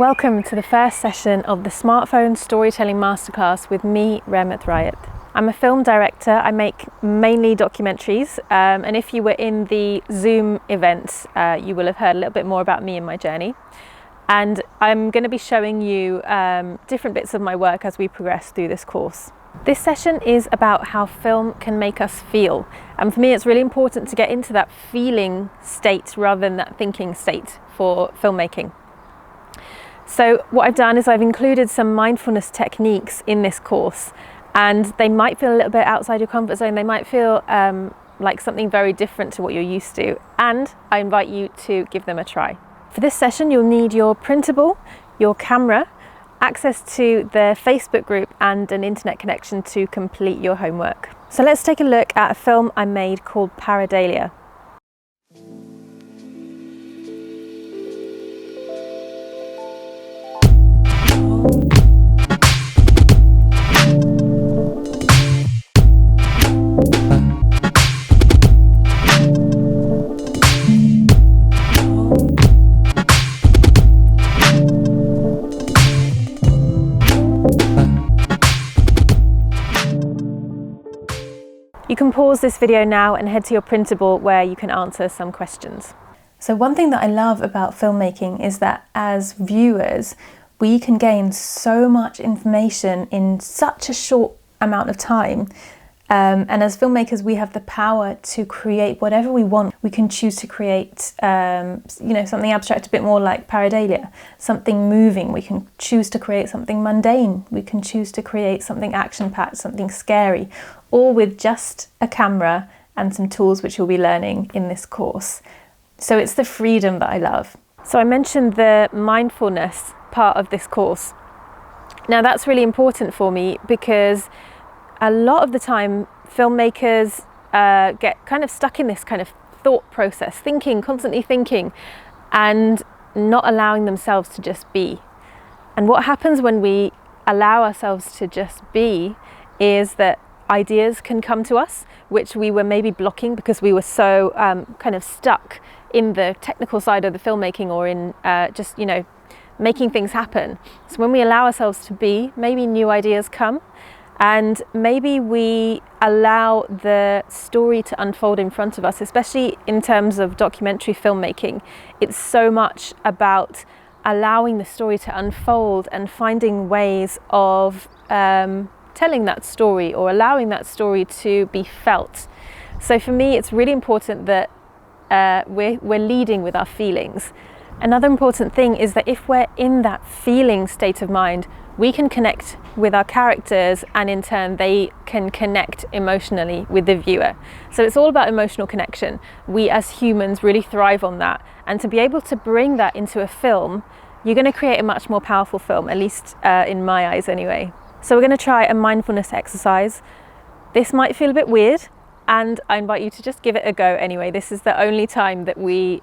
Welcome to the first session of the Smartphone Storytelling Masterclass with me, Rehmat Rayatt. I'm a film director. I make mainly documentaries, and if you were in the Zoom event, you will have heard a little bit more about me and my journey. And I'm going to be showing you different bits of my work as we progress through this course. This session is about how film can make us feel. And for me, it's really important to get into that feeling state rather than that thinking state for filmmaking. So what I've done is I've included some mindfulness techniques in this course, and they might feel a little bit outside your comfort zone. They might feel like something very different to what you're used to, and I invite you to give them a try. For this session, you'll need your printable, your camera, access to the Facebook group, and an internet connection to complete your homework. So let's take a look at a film I made called Pareidalia. You can pause this video now and head to your printable where you can answer some questions. So one thing that I love about filmmaking is that as viewers, we can gain so much information in such a short amount of time. And as filmmakers, we have the power to create whatever we want. We can choose to create, something abstract, a bit more like Pareidalia, something moving. We can choose to create something mundane. We can choose to create something action-packed, something scary, all with just a camera and some tools which you'll be learning in this course. So it's the freedom that I love. So I mentioned the mindfulness part of this course. Now that's really important for me because a lot of the time filmmakers get kind of stuck in this kind of thought process, constantly thinking, and not allowing themselves to just be. And what happens when we allow ourselves to just be is that ideas can come to us, which we were maybe blocking because we were so kind of stuck in the technical side of the filmmaking or in making things happen. So when we allow ourselves to be, maybe new ideas come, and maybe we allow the story to unfold in front of us, especially in terms of documentary filmmaking. It's so much about allowing the story to unfold and finding ways of telling that story or allowing that story to be felt. So for me, it's really important that we're leading with our feelings. Another important thing is that if we're in that feeling state of mind, we can connect with our characters, and in turn they can connect emotionally with the viewer. So it's all about emotional connection. We as humans really thrive on that, and to be able to bring that into a film, you're going to create a much more powerful film, at least in my eyes anyway. So we're going to try a mindfulness exercise. This might feel a bit weird, and I invite you to just give it a go anyway. This is the only time that we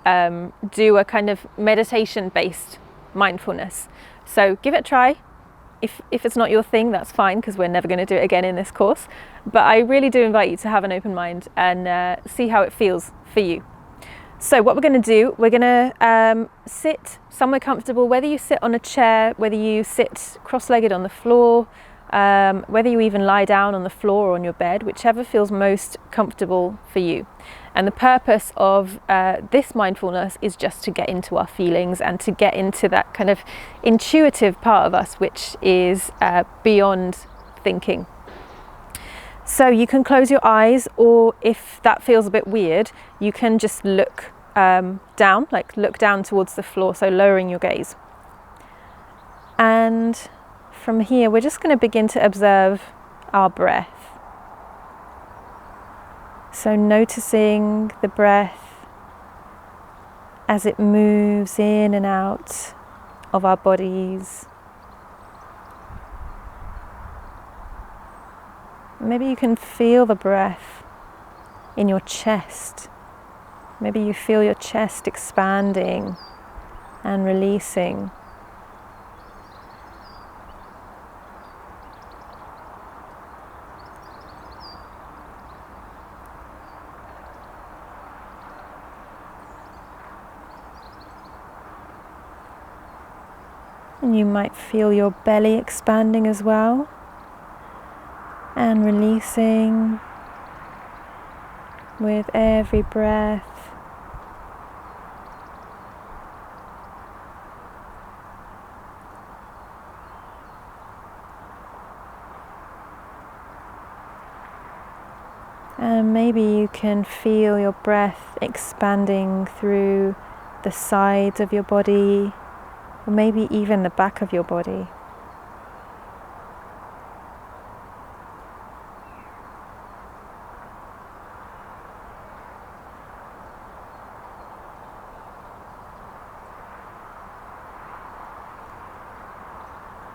do a kind of meditation-based mindfulness. So give it a try. If it's not your thing, that's fine, because we're never going to do it again in this course. But I really do invite you to have an open mind and see how it feels for you. So what we're going to do, we're going to sit somewhere comfortable, whether you sit on a chair, whether you sit cross-legged on the floor, whether you even lie down on the floor or on your bed, whichever feels most comfortable for you. And the purpose of this mindfulness is just to get into our feelings and to get into that kind of intuitive part of us, which is beyond thinking. So you can close your eyes, or if that feels a bit weird, you can just look down, like look down towards the floor, so lowering your gaze. And from here, we're just going to begin to observe our breath. So noticing the breath as it moves in and out of our bodies. Maybe you can feel the breath in your chest. Maybe you feel your chest expanding and releasing. And you might feel your belly expanding as well, and releasing with every breath. And maybe you can feel your breath expanding through the sides of your body, or maybe even the back of your body.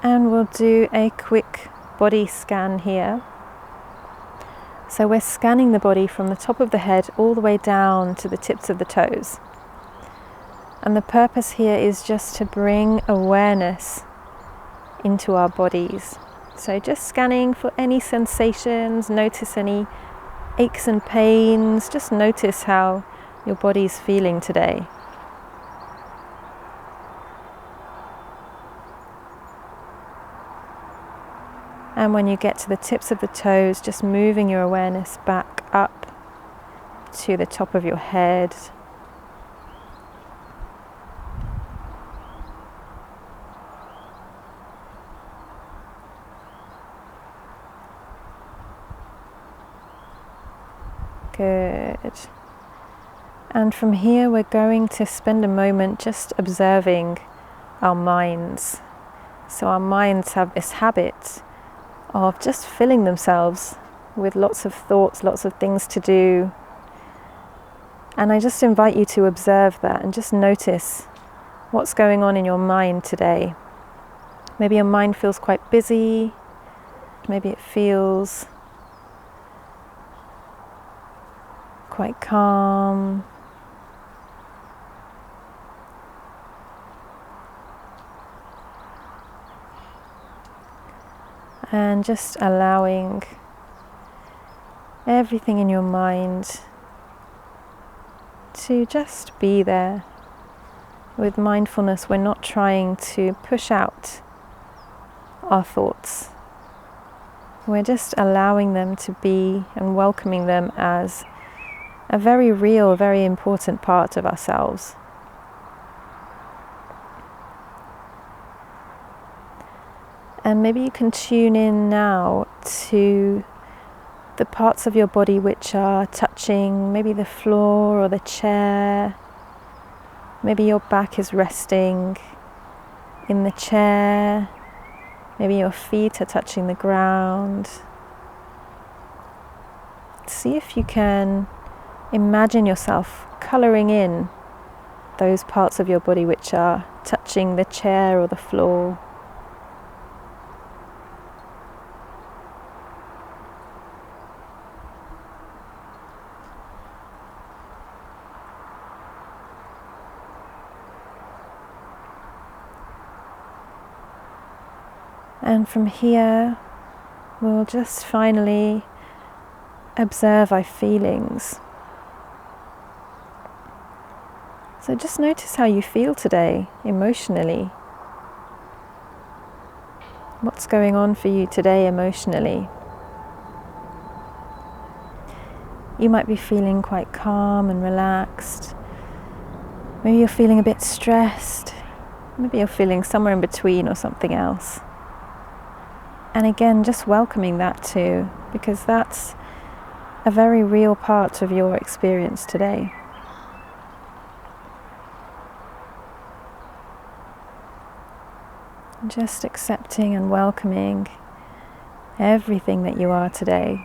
And we'll do a quick body scan here. So we're scanning the body from the top of the head all the way down to the tips of the toes. And the purpose here is just to bring awareness into our bodies. So just scanning for any sensations, notice any aches and pains, just notice how your body's feeling today. And when you get to the tips of the toes, just moving your awareness back up to the top of your head. Good. And from here we're going to spend a moment just observing our minds. So our minds have this habit of just filling themselves with lots of thoughts, lots of things to do. And I just invite you to observe that and just notice what's going on in your mind today. Maybe your mind feels quite busy, maybe it feels quite calm. And just allowing everything in your mind to just be there. With mindfulness, we're not trying to push out our thoughts. We're just allowing them to be and welcoming them as a very real, very important part of ourselves. And maybe you can tune in now to the parts of your body which are touching maybe the floor or the chair. Maybe your back is resting in the chair. Maybe your feet are touching the ground. See if you can imagine yourself colouring in those parts of your body which are touching the chair or the floor. And from here, we'll just finally observe our feelings. So just notice how you feel today, emotionally. What's going on for you today emotionally? You might be feeling quite calm and relaxed. Maybe you're feeling a bit stressed. Maybe you're feeling somewhere in between or something else. And again, just welcoming that too, because that's a very real part of your experience today. Just accepting and welcoming everything that you are today.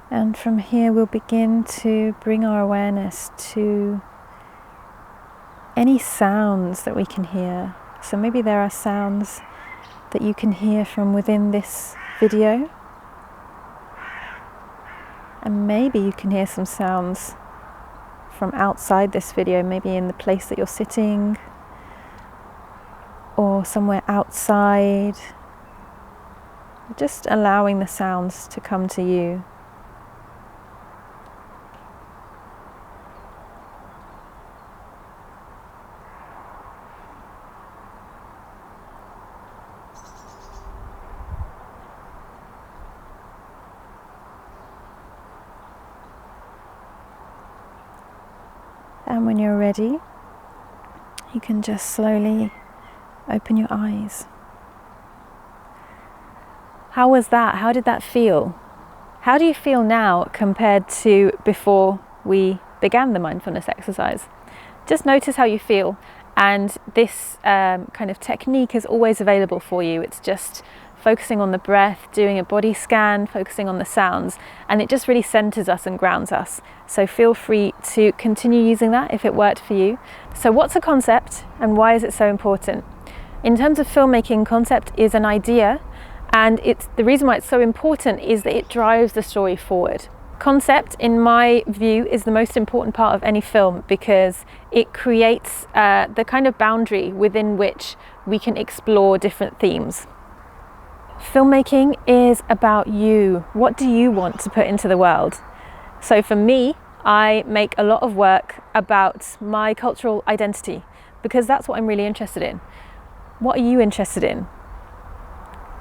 And from here we'll begin to bring our awareness to any sounds that we can hear. So maybe there are sounds that you can hear from within this video. And maybe you can hear some sounds from outside this video, maybe in the place that you're sitting or somewhere outside. just allowing the sounds to come to you. And when you're ready, you can just slowly open your eyes. How was that? How did that feel? How do you feel now compared to before we began the mindfulness exercise? Just notice how you feel, and this kind of technique is always available for you. It's just focusing on the breath, doing a body scan, focusing on the sounds, and it just really centers us and grounds us. So feel free to continue using that if it worked for you. So what's a concept and why is it so important? In terms of filmmaking, concept is an idea, and the reason why it's so important is that it drives the story forward. Concept, in my view, is the most important part of any film because it creates the kind of boundary within which we can explore different themes. Filmmaking is about you. What do you want to put into the world? So for me, I make a lot of work about my cultural identity because that's what I'm really interested in. What are you interested in?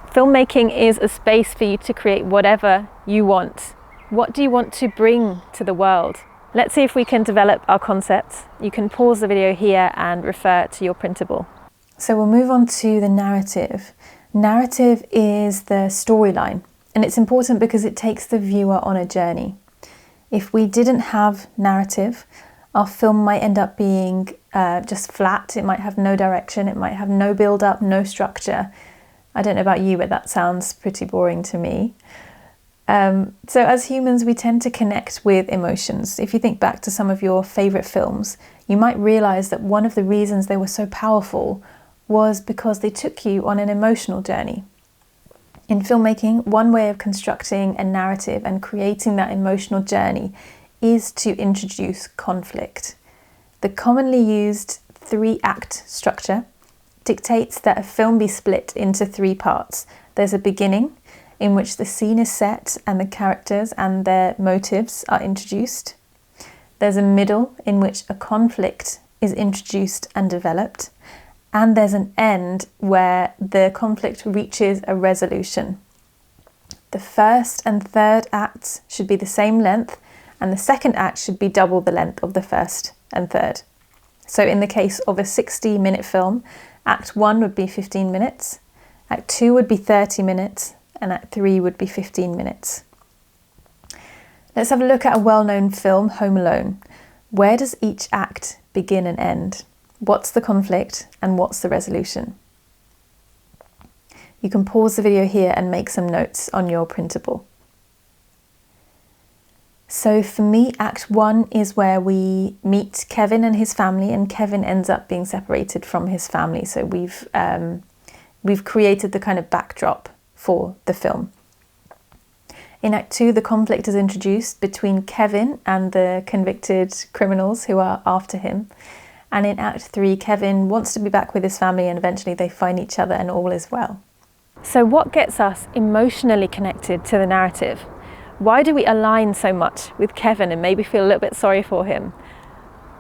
Filmmaking is a space for you to create whatever you want. What do you want to bring to the world? Let's see if we can develop our concepts. You can pause the video here and refer to your printable. So we'll move on to the narrative. Narrative is the storyline, and it's important because it takes the viewer on a journey. If we didn't have narrative, our film might end up being just flat. It might have no direction, it might have no build-up, no structure. I don't know about you, but that sounds pretty boring to me. So as humans, we tend to connect with emotions. If you think back to some of your favourite films, you might realise that one of the reasons they were so powerful was because they took you on an emotional journey. In filmmaking, one way of constructing a narrative and creating that emotional journey is to introduce conflict. The commonly used 3-act structure dictates that a film be split into 3 parts. There's a beginning, in which the scene is set and the characters and their motives are introduced. There's a middle, in which a conflict is introduced and developed. And there's an end where the conflict reaches a resolution. The first and third acts should be the same length, and the second act should be double the length of the first and third. So in the case of a 60-minute film, Act 1 would be 15 minutes, Act 2 would be 30 minutes, and Act 3 would be 15 minutes. Let's have a look at a well-known film, Home Alone. Where does each act begin and end? What's the conflict and what's the resolution? You can pause the video here and make some notes on your printable. So for me, Act 1 is where we meet Kevin and his family, and Kevin ends up being separated from his family. So we've created the kind of backdrop for the film. In Act 2, the conflict is introduced between Kevin and the convicted criminals who are after him. And in Act 3, Kevin wants to be back with his family, and eventually they find each other and all is well. So what gets us emotionally connected to the narrative? Why do we align so much with Kevin and maybe feel a little bit sorry for him?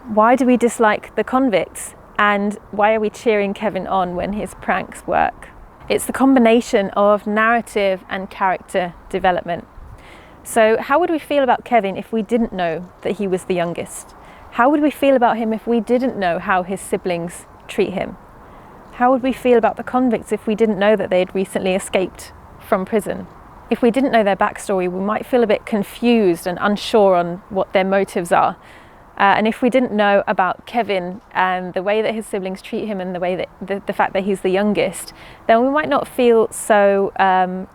Why do we dislike the convicts? And why are we cheering Kevin on when his pranks work? It's the combination of narrative and character development. So how would we feel about Kevin if we didn't know that he was the youngest? How would we feel about him if we didn't know how his siblings treat him? How would we feel about the convicts if we didn't know that they had recently escaped from prison? If we didn't know their backstory, we might feel a bit confused and unsure on what their motives are. And if we didn't know about Kevin and the way that his siblings treat him and the way that the fact that he's the youngest, then we might not feel so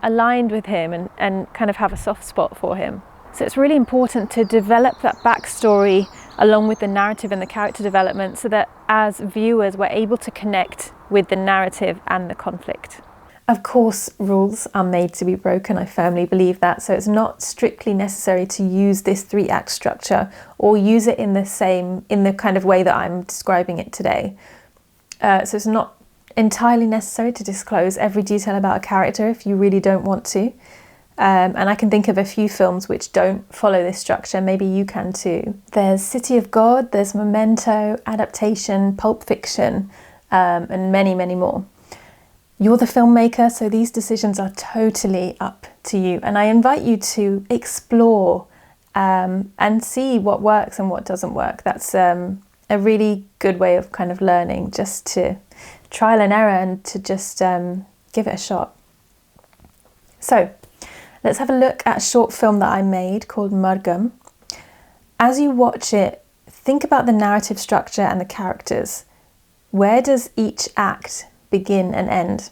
aligned with him and kind of have a soft spot for him. So it's really important to develop that backstory along with the narrative and the character development so that as viewers we're able to connect with the narrative and the conflict. Of course, rules are made to be broken. I firmly believe that. So it's not strictly necessary to use this 3-act structure or use it in the kind of way that I'm describing it today. So it's not entirely necessary to disclose every detail about a character if you really don't want to. And I can think of a few films which don't follow this structure. Maybe you can too. There's City of God, there's Memento, Adaptation, Pulp Fiction, and many, many more. You're the filmmaker, so these decisions are totally up to you. And I invite you to explore and see what works and what doesn't work. That's a really good way of kind of learning, just to trial and error and to just give it a shot. So let's have a look at a short film that I made called Murgum. As you watch it, think about the narrative structure and the characters. Where does each act begin and end?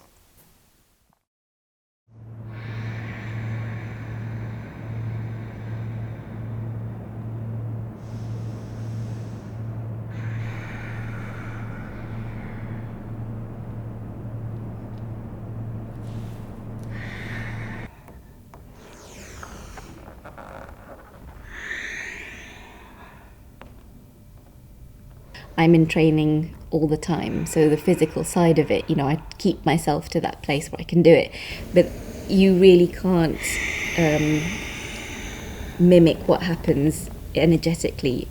I'm in training all the time, so the physical side of it, I keep myself to that place where I can do it, but you really can't mimic what happens energetically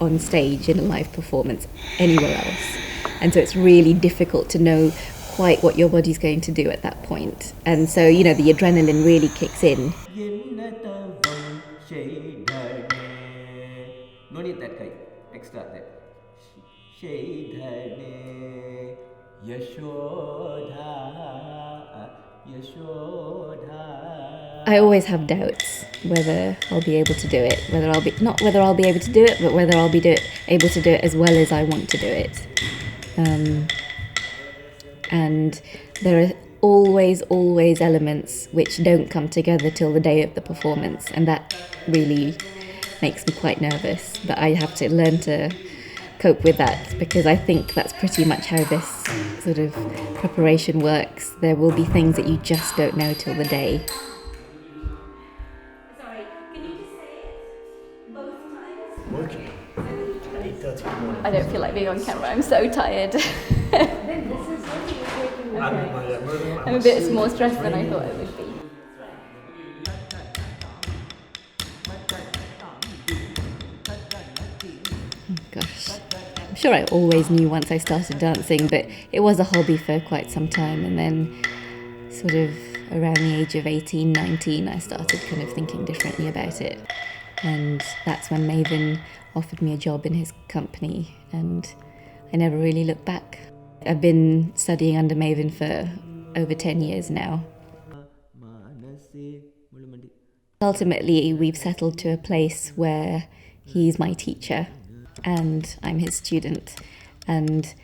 on stage in a live performance anywhere else, and so it's really difficult to know quite what your body's going to do at that point. And so the adrenaline really kicks in. No need that guy, extra that. I always have doubts whether I'll be able to do it, not whether I'll be able to do it, but whether I'll be able to do it as well as I want to do it. And there are always elements which don't come together till the day of the performance, and that really makes me quite nervous. But I have to learn to cope with that, because I think that's pretty much how this sort of preparation works. There will be things that you just don't know till the day. Sorry, can you just say it both times? Working. 8:30 in the morning. I don't feel like being on camera. I'm so tired. I'm a bit more stressed than I thought I would be. Gosh, I'm sure I always knew once I started dancing, but it was a hobby for quite some time, and then sort of around the age of 18, 19, I started kind of thinking differently about it. And that's when Maven offered me a job in his company, and I never really looked back. I've been studying under Maven for over 10 years now. Ultimately, we've settled to a place where he's my teacher and I'm his student, and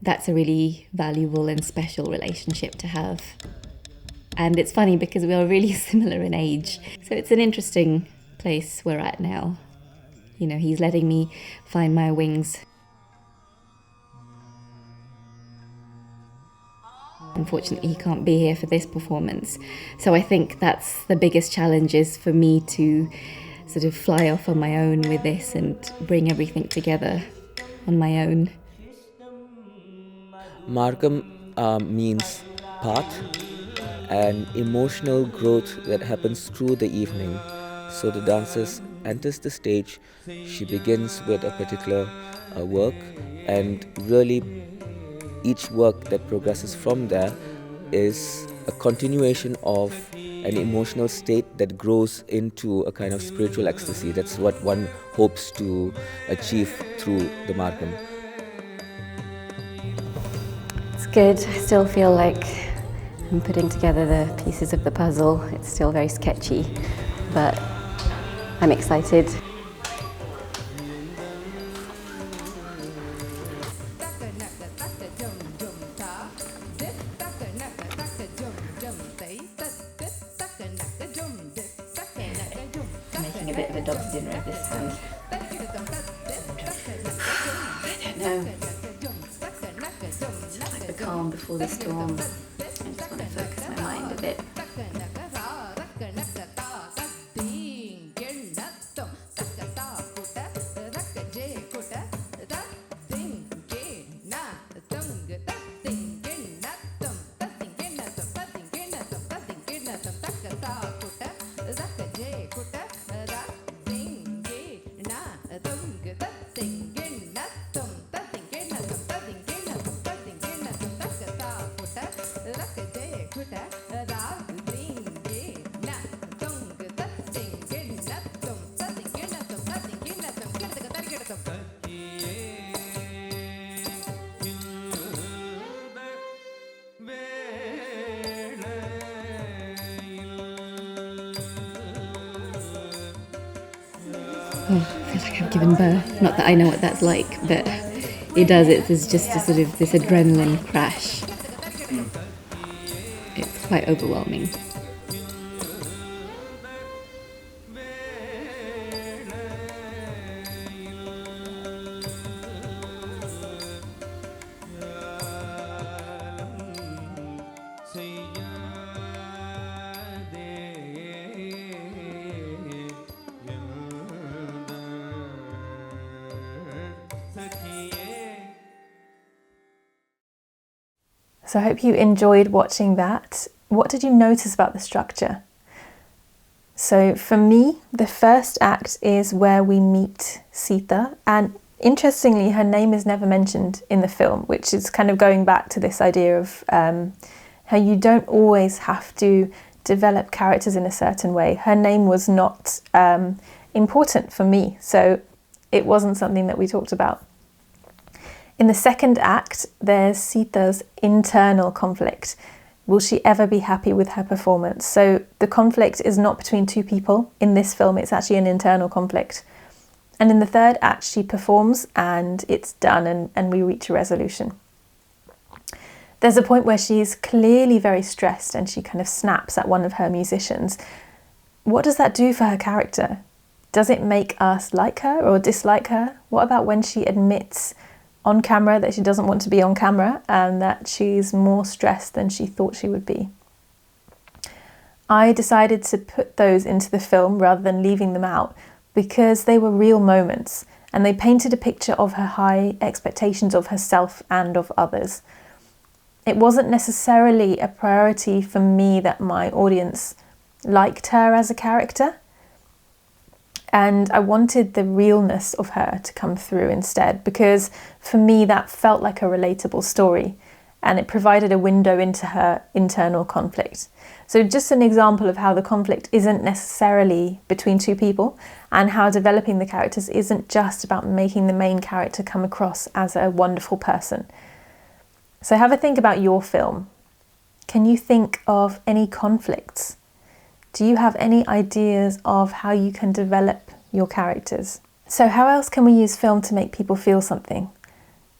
that's a really valuable and special relationship to have. And it's funny because we are really similar in age, so it's an interesting place we're at now. He's letting me find my wings. Unfortunately, he can't be here for this performance, so I think that's the biggest challenge, is for me to sort of fly off on my own with this and bring everything together on my own. Murgum means path and emotional growth that happens through the evening. So the dancer enters the stage, she begins with a particular work, and really each work that progresses from there is a continuation of an emotional state that grows into a kind of spiritual ecstasy. That's what one hopes to achieve through the Murgum. It's good. I still feel like I'm putting together the pieces of the puzzle. It's still very sketchy, but I'm excited. Making a bit of a dog's dinner of this hand. I don't know. It's like the calm before the storm. I just want to focus my mind a bit. I feel like I've given birth. Not that I know what that's like, but it does. It's just a sort of this adrenaline crash. It's quite overwhelming. So I hope you enjoyed watching that. What did you notice about the structure? So for me, the first act is where we meet Sita, and interestingly, her name is never mentioned in the film, which is kind of going back to this idea of how you don't always have to develop characters in a certain way. Her name was not important for me, so it wasn't something that we talked about. In the second act, there's Sita's internal conflict. Will she ever be happy with her performance? So the conflict is not between two people. In this film, it's actually an internal conflict. And in the third act, she performs and it's done and we reach a resolution. There's a point where she's clearly very stressed and she kind of snaps at one of her musicians. What does that do for her character? Does it make us like her or dislike her? What about when she admits on camera that she doesn't want to be on camera and that she's more stressed than she thought she would be? I decided to put those into the film rather than leaving them out because they were real moments and they painted a picture of her high expectations of herself and of others. It wasn't necessarily a priority for me that my audience liked her as a character, and I wanted the realness of her to come through instead, because for me that felt like a relatable story and it provided a window into her internal conflict. So just an example of how the conflict isn't necessarily between two people and how developing the characters isn't just about making the main character come across as a wonderful person. So have a think about your film. Can you think of any conflicts? Do you have any ideas of how you can develop your characters? So how else can we use film to make people feel something?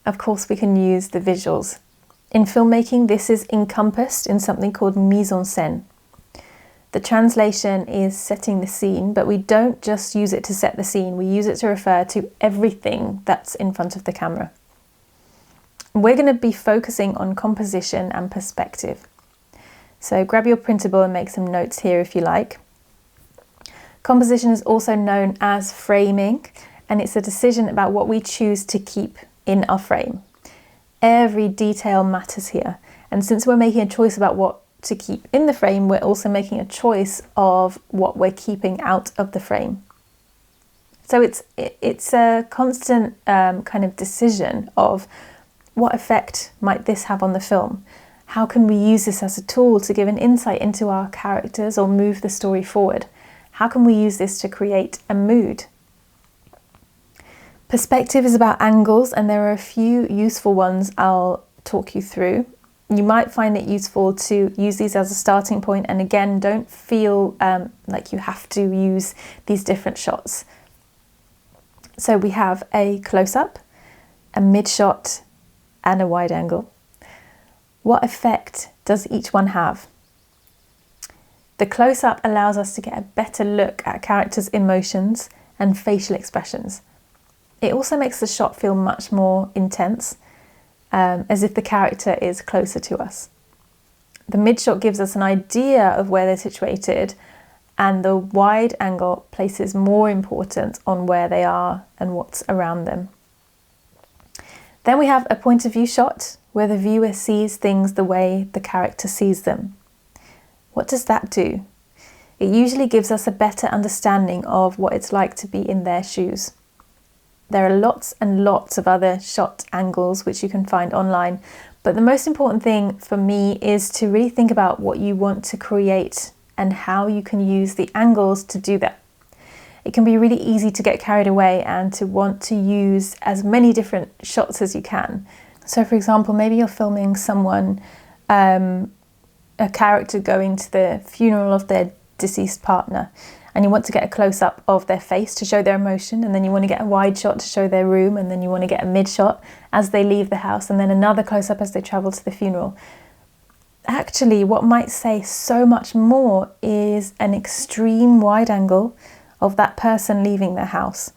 Of course, we can use the visuals. In filmmaking, this is encompassed in something called mise en scène. The translation is setting the scene, but we don't just use it to set the scene, we use it to refer to everything that's in front of the camera. We're going to be focusing on composition and perspective. So grab your printable and make some notes here if you like. Composition is also known as framing, and it's a decision about what we choose to keep in our frame. Every detail matters here, and since we're making a choice about what to keep in the frame, we're also making a choice of what we're keeping out of the frame. So it's a constant kind of decision of what effect might this have on the film? How can we use this as a tool to give an insight into our characters or move the story forward? How can we use this to create a mood? Perspective is about angles, and there are a few useful ones I'll talk you through. You might find it useful to use these as a starting point, and again, don't feel like you have to use these different shots. So we have a close-up, a mid-shot, and a wide angle. What effect does each one have? The close-up allows us to get a better look at characters' emotions and facial expressions. It also makes the shot feel much more intense, as if the character is closer to us. The mid-shot gives us an idea of where they're situated, and the wide angle places more importance on where they are and what's around them. Then we have a point of view shot, where the viewer sees things the way the character sees them. What does that do? It usually gives us a better understanding of what it's like to be in their shoes. There are lots and lots of other shot angles which you can find online, but the most important thing for me is to really think about what you want to create and how you can use the angles to do that. It can be really easy to get carried away and to want to use as many different shots as you can. So for example, maybe you're filming someone, a character going to the funeral of their deceased partner, and you want to get a close-up of their face to show their emotion, and then you want to get a wide shot to show their room, and then you want to get a mid shot as they leave the house, and then another close-up as they travel to the funeral. Actually, what might say so much more is an extreme wide angle of that person leaving their house.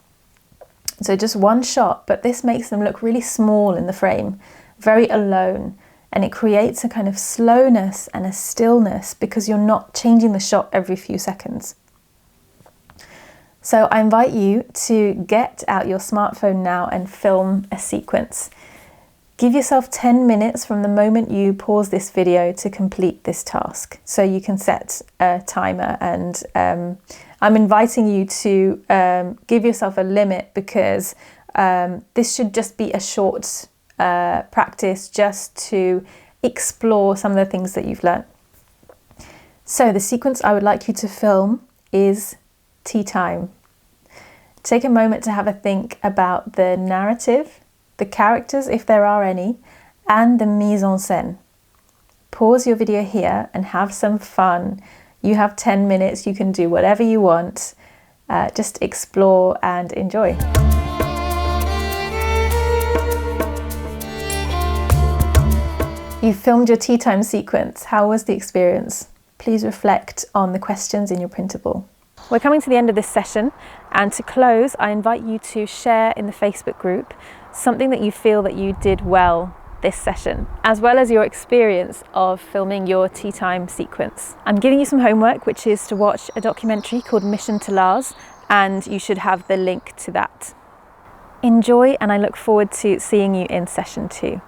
So just one shot, but this makes them look really small in the frame, very alone, and it creates a kind of slowness and a stillness because you're not changing the shot every few seconds. So I invite you to get out your smartphone now and film a sequence. Give yourself 10 minutes from the moment you pause this video to complete this task. So you can set a timer, and I'm inviting you to give yourself a limit because this should just be a short practice just to explore some of the things that you've learned. So the sequence I would like you to film is tea time. Take a moment to have a think about the narrative, the characters if there are any, and the mise en scène. Pause your video here and have some fun. You have 10 minutes, you can do whatever you want. Just explore and enjoy. You filmed your tea time sequence. How was the experience? Please reflect on the questions in your printable. We're coming to the end of this session, and to close, I invite you to share in the Facebook group something that you feel that you did well this session, as well as your experience of filming your tea time sequence. I'm giving you some homework, which is to watch a documentary called Mission to Lars, and you should have the link to that. Enjoy, and I look forward to seeing you in session 2.